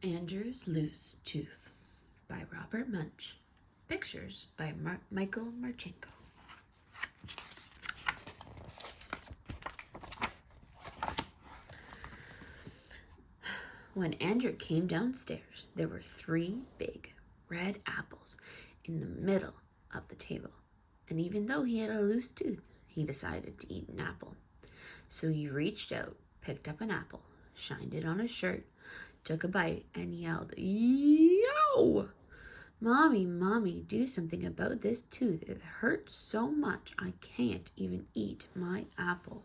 Andrew's Loose Tooth by Robert Munsch. Pictures by Michael Martchenko. When Andrew came downstairs, there were 3 big red apples in the middle of the table. And even though he had a loose tooth, he decided to eat an apple. So he reached out, picked up an apple, shined it on his shirt, took a bite, and yelled, "Yo! Mommy, Mommy, do something about this tooth. It hurts so much I can't even eat my apple."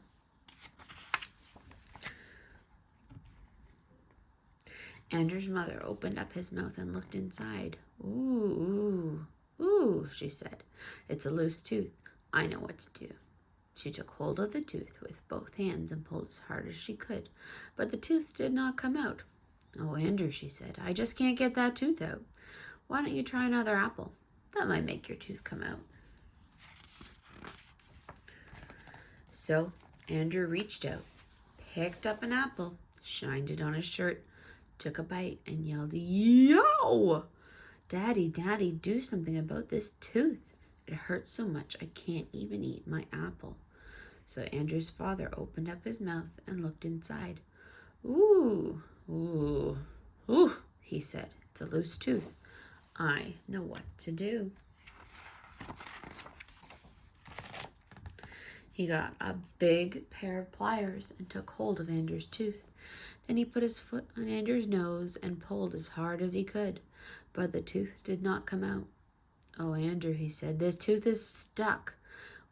Andrew's mother opened up his mouth and looked inside. "Ooh, ooh, ooh," she said. "It's a loose tooth. I know what to do." She took hold of the tooth with both hands and pulled as hard as she could, but the tooth did not come out. "Oh, Andrew," she said, "I just can't get that tooth out. Why don't you try another apple? That might make your tooth come out." So Andrew reached out, picked up an apple, shined it on his shirt, took a bite, and yelled, "Yo! Daddy, Daddy, do something about this tooth. It hurts so much I can't even eat my apple." So Andrew's father opened up his mouth and looked inside. "Ooh, ooh, ooh," he said. "It's a loose tooth. I know what to do." He got a big pair of pliers and took hold of Andrew's tooth. Then he put his foot on Andrew's nose and pulled as hard as he could, but the tooth did not come out. "Oh, Andrew," he said, "this tooth is stuck.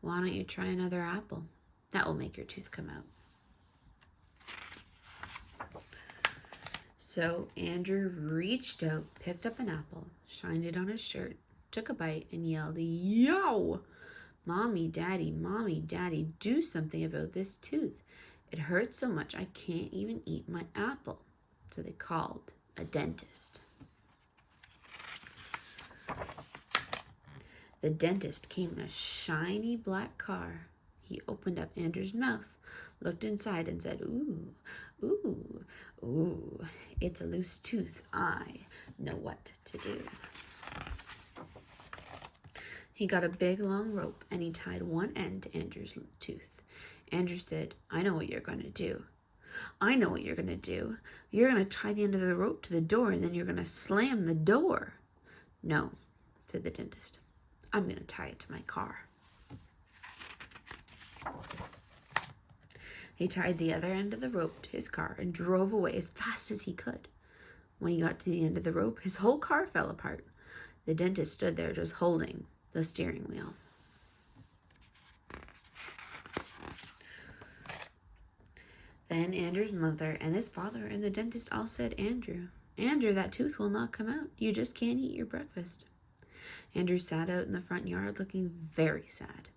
Why don't you try another apple? That will make your tooth come out." So Andrew reached out, picked up an apple, shined it on his shirt, took a bite, and yelled, "Yo! Mommy, Daddy, do something about this tooth. It hurts so much I can't even eat my apple." So they called a dentist. The dentist came in a shiny black car. He opened up Andrew's mouth, looked inside, and said, "Ooh, ooh, ooh, it's a loose tooth. I know what to do." He got a big long rope and he tied one end to Andrew's tooth. Andrew said, "I know what you're going to do. I know what you're going to do. You're going to tie the end of the rope to the door and then you're going to slam the door." "No," said the dentist. "I'm going to tie it to my car." He tied the other end of the rope to his car and drove away as fast as he could. When he got to the end of the rope, his whole car fell apart. The dentist stood there just holding the steering wheel. Then Andrew's mother and his father and the dentist all said, Andrew, that tooth will not come out. You just can't eat your breakfast." Andrew sat out in the front yard looking very sad.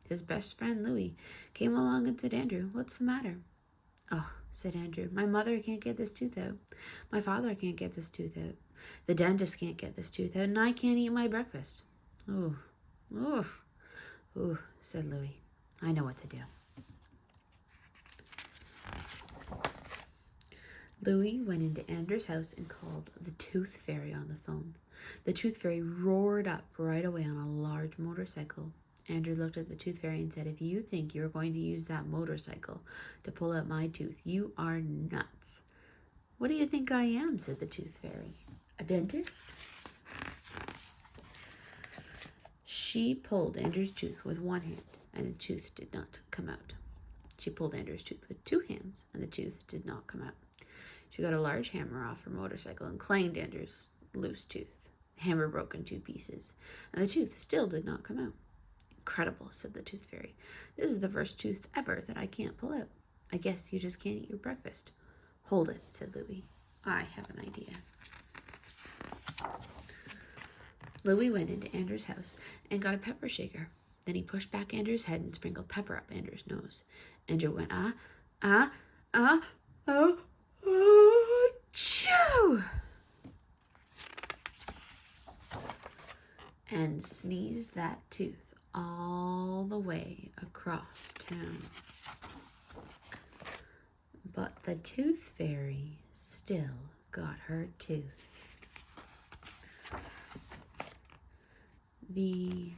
His best friend, Louie, came along and said, "Andrew, what's the matter?" "Oh," said Andrew, "my mother can't get this tooth out. My father can't get this tooth out. The dentist can't get this tooth out, and I can't eat my breakfast." "Ooh, ooh, ooh," said Louie. "I know what to do." Louie went into Andrew's house and called the Tooth Fairy on the phone. The Tooth Fairy roared up right away on a large motorcycle. Andrew looked at the Tooth Fairy and said, "If you think you're going to use that motorcycle to pull out my tooth, you are nuts." "What do you think I am?" said the Tooth Fairy. "A dentist?" She pulled Andrew's tooth with one hand, and the tooth did not come out. She pulled Andrew's tooth with 2 hands, and the tooth did not come out. She got a large hammer off her motorcycle and clanged Andrew's loose tooth. The hammer broke in 2 pieces, and the tooth still did not come out. "Incredible," said the Tooth Fairy. "This is the first tooth ever that I can't pull out. I guess you just can't eat your breakfast." "Hold it," said Louie. "I have an idea." Louie went into Andrew's house and got a pepper shaker. Then he pushed back Andrew's head and sprinkled pepper up Andrew's nose. Andrew went, achoo! And sneezed that tooth all the way across town. But the Tooth Fairy still got her tooth. The